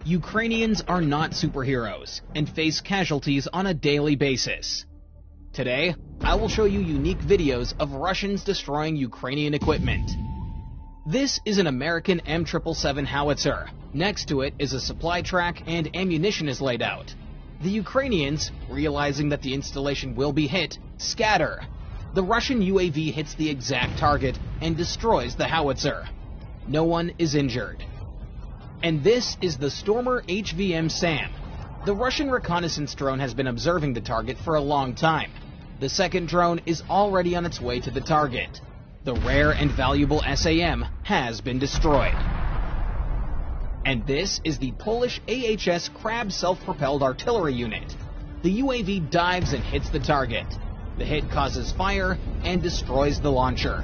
Ukrainians are not superheroes and face casualties on a daily basis. Today, I will show you unique videos of Russians destroying Ukrainian equipment. This is an American M777 howitzer. Next to it is a supply track and ammunition is laid out. The Ukrainians, realizing that the installation will be hit, scatter. The Russian UAV hits the exact target and destroys the howitzer. No one is injured. And this is the Stormer HVM-SAM. The Russian reconnaissance drone has been observing the target for a long time. The second drone is already on its way to the target. The rare and valuable SAM has been destroyed. And this is the Polish AHS Krab self-propelled artillery unit. The UAV dives and hits the target. The hit causes fire and destroys the launcher.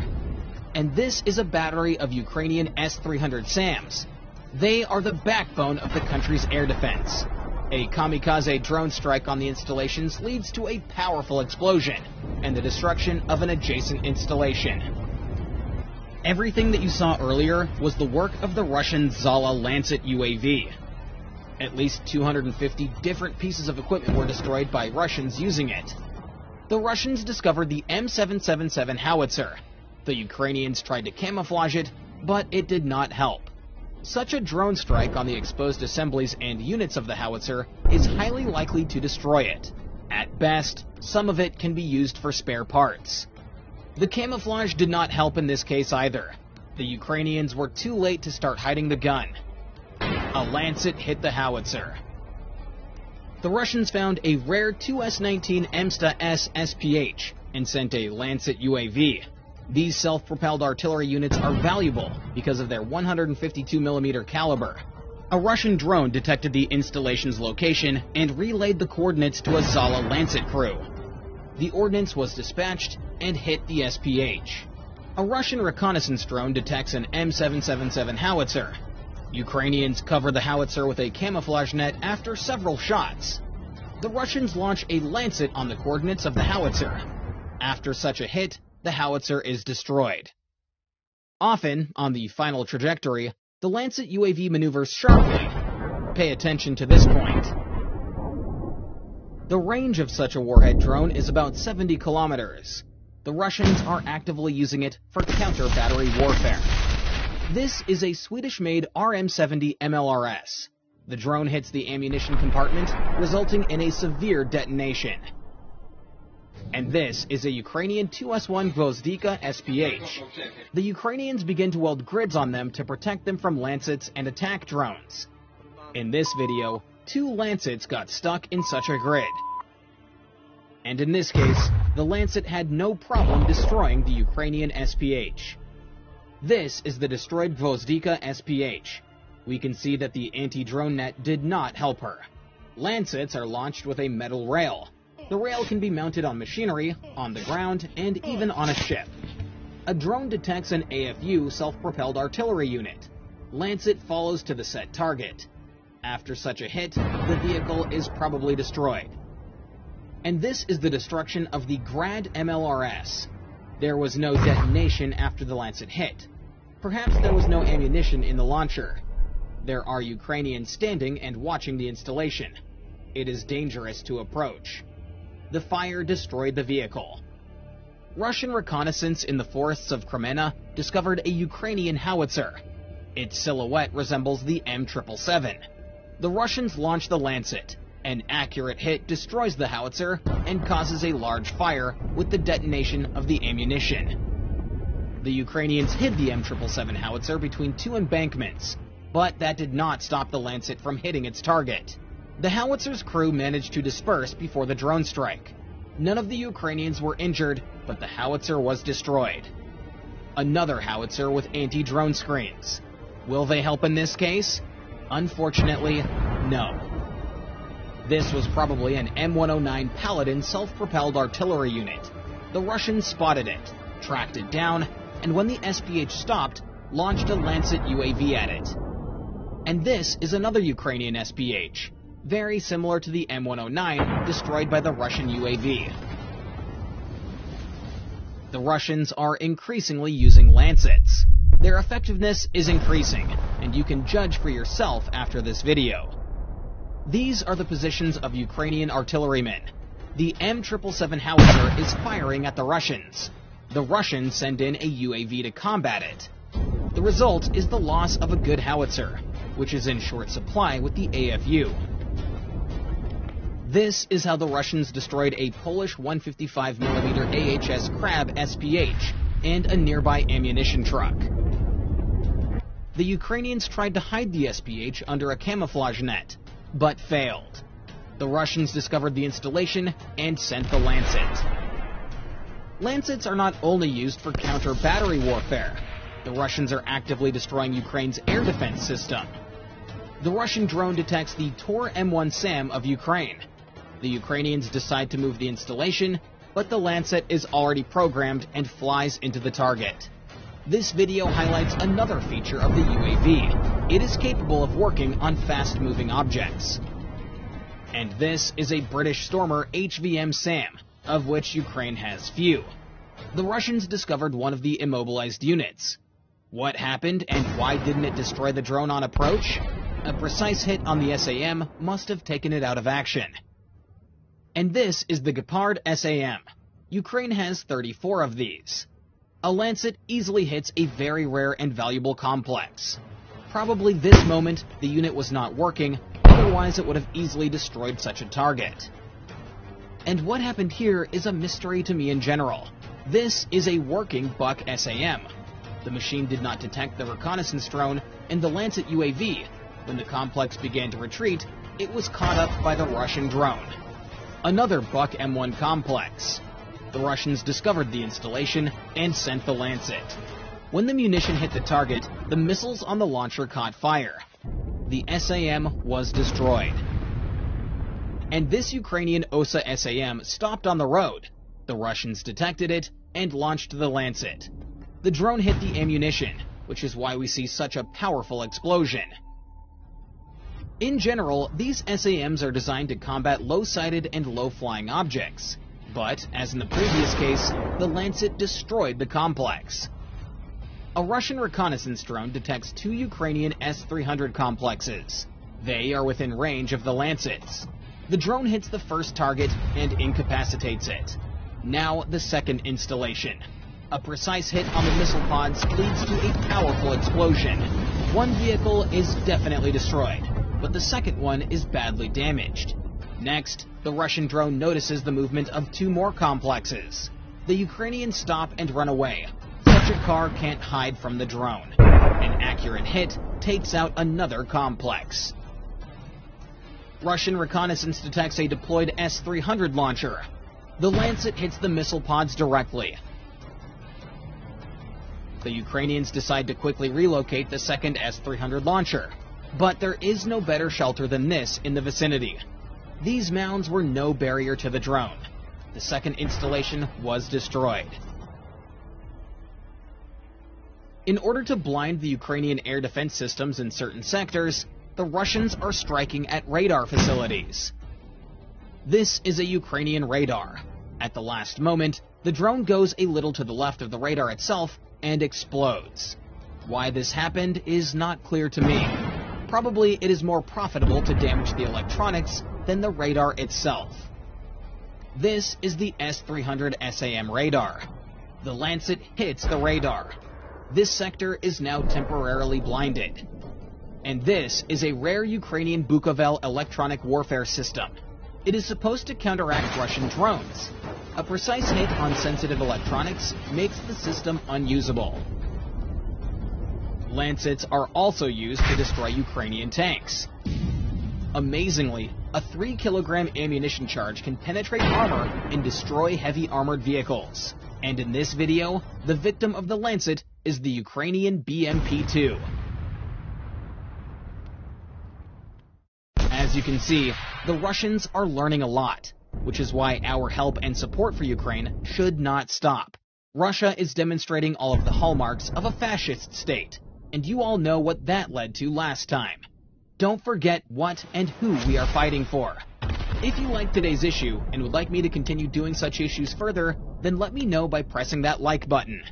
And this is a battery of Ukrainian S-300 SAMs. They are the backbone of the country's air defense. A kamikaze drone strike on the installations leads to a powerful explosion and the destruction of an adjacent installation. Everything that you saw earlier was the work of the Russian Zala Lancet UAV. At least 250 different pieces of equipment were destroyed by Russians using it. The Russians discovered the M777 howitzer. The Ukrainians tried to camouflage it, but it did not help. Such a drone strike on the exposed assemblies and units of the howitzer is highly likely to destroy it. At best, some of it can be used for spare parts. The camouflage did not help in this case either. The Ukrainians were too late to start hiding the gun. A Lancet hit the howitzer. The Russians found a rare 2S-19 MSTA-S SPH and sent a Lancet UAV. These self-propelled artillery units are valuable because of their 152mm caliber. A Russian drone detected the installation's location and relayed the coordinates to a Zala Lancet crew. The ordnance was dispatched and hit the SPH. A Russian reconnaissance drone detects an M777 howitzer. Ukrainians cover the howitzer with a camouflage net after several shots. The Russians launch a Lancet on the coordinates of the howitzer. After such a hit, the howitzer is destroyed. Often, on the final trajectory, the Lancet UAV maneuvers sharply. Pay attention to this point. The range of such a warhead drone is about 70 kilometers. The Russians are actively using it for counter-battery warfare. This is a Swedish-made RM-70 MLRS. The drone hits the ammunition compartment, resulting in a severe detonation. And this is a Ukrainian 2S-1 Gvozdika SPH. The Ukrainians begin to weld grids on them to protect them from Lancets and attack drones. In this video, 2 Lancets got stuck in such a grid. And in this case, the Lancet had no problem destroying the Ukrainian SPH. This is the destroyed Gvozdika SPH. We can see that the anti-drone net did not help her. Lancets are launched with a metal rail. The rail can be mounted on machinery, on the ground, and even on a ship. A drone detects an AFU self-propelled artillery unit. Lancet follows to the set target. After such a hit, the vehicle is probably destroyed. And this is the destruction of the Grad MLRS. There was no detonation after the Lancet hit. Perhaps there was no ammunition in the launcher. There are Ukrainians standing and watching the installation. It is dangerous to approach. The fire destroyed the vehicle. Russian reconnaissance in the forests of Kremenna discovered a Ukrainian howitzer. Its silhouette resembles the M777. The Russians launch the Lancet. An accurate hit destroys the howitzer and causes a large fire with the detonation of the ammunition. The Ukrainians hid the M777 howitzer between 2 embankments, but that did not stop the Lancet from hitting its target. The howitzer's crew managed to disperse before the drone strike. None of the Ukrainians were injured, but the howitzer was destroyed. Another howitzer with anti-drone screens. Will they help in this case? Unfortunately, no. This was probably an M109 Paladin self-propelled artillery unit. The Russians spotted it, tracked it down, and when the SPH stopped, launched a Lancet UAV at it. And this is another Ukrainian SPH. Very similar to the M109 destroyed by the Russian UAV. The Russians are increasingly using Lancets. Their effectiveness is increasing. and you can judge for yourself after this video. These are the positions of Ukrainian artillerymen. The M777 howitzer is firing at the Russians. The Russians send in a UAV to combat it. The result is the loss of a good howitzer, which is in short supply with the AFU. This is how the Russians destroyed a Polish 155mm AHS Krab SPH and a nearby ammunition truck. The Ukrainians tried to hide the SPH under a camouflage net, but failed. The Russians discovered the installation and sent the Lancet. Lancets are not only used for counter-battery warfare. The Russians are actively destroying Ukraine's air defense system. The Russian drone detects the Tor M1 SAM of Ukraine. The Ukrainians decide to move the installation, but the Lancet is already programmed and flies into the target. This video highlights another feature of the UAV. It is capable of working on fast-moving objects. And this is a British Stormer HVM SAM, of which Ukraine has few. The Russians discovered one of the immobilized units. What happened and why didn't it destroy the drone on approach? A precise hit on the SAM must have taken it out of action. And this is the Gepard SAM. Ukraine has 34 of these. A Lancet easily hits a very rare and valuable complex. Probably this moment the unit was not working, otherwise it would have easily destroyed such a target. And what happened here is a mystery to me in general. This is a working Buk SAM. The machine did not detect the reconnaissance drone and the Lancet UAV. When the complex began to retreat, it was caught up by the Russian drone. Another Buk M1 complex. The Russians discovered the installation and sent the Lancet. When the munition hit the target, the missiles on the launcher caught fire. The SAM was destroyed. And this Ukrainian OSA SAM stopped on the road. The Russians detected it and launched the Lancet. The drone hit the ammunition, which is why we see such a powerful explosion. In general, these SAMs are designed to combat low-sighted and low-flying objects. But, as in the previous case, the Lancet destroyed the complex. A Russian reconnaissance drone detects two Ukrainian S-300 complexes. They are within range of the Lancets. The drone hits the first target and incapacitates it. Now the second installation. A precise hit on the missile pods leads to a powerful explosion. One vehicle is definitely destroyed, but the second one is badly damaged. Next, the Russian drone notices the movement of two more complexes. The Ukrainians stop and run away. Such a car can't hide from the drone. An accurate hit takes out another complex. Russian reconnaissance detects a deployed S-300 launcher. The Lancet hits the missile pods directly. The Ukrainians decide to quickly relocate the second S-300 launcher. But there is no better shelter than this in the vicinity. These mounds were no barrier to the drone. The second installation was destroyed. In order to blind the Ukrainian air defense systems in certain sectors, the Russians are striking at radar facilities. This is a Ukrainian radar. At the last moment, the drone goes a little to the left of the radar itself and explodes. Why this happened is not clear to me. Probably it is more profitable to damage the electronics than the radar itself. This is the S-300 SAM radar. The Lancet hits the radar. This sector is now temporarily blinded. And this is a rare Ukrainian Bukovel electronic warfare system. It is supposed to counteract Russian drones. A precise hit on sensitive electronics makes the system unusable. Lancets are also used to destroy Ukrainian tanks. Amazingly, a 3-kilogram ammunition charge can penetrate armor and destroy heavy armored vehicles. And in this video, the victim of the Lancet is the Ukrainian BMP-2. As you can see, the Russians are learning a lot, which is why our help and support for Ukraine should not stop. Russia is demonstrating all of the hallmarks of a fascist state, and you all know what that led to last time. Don't forget what and who we are fighting for. If you liked today's issue and would like me to continue doing such issues further, then let me know by pressing that like button.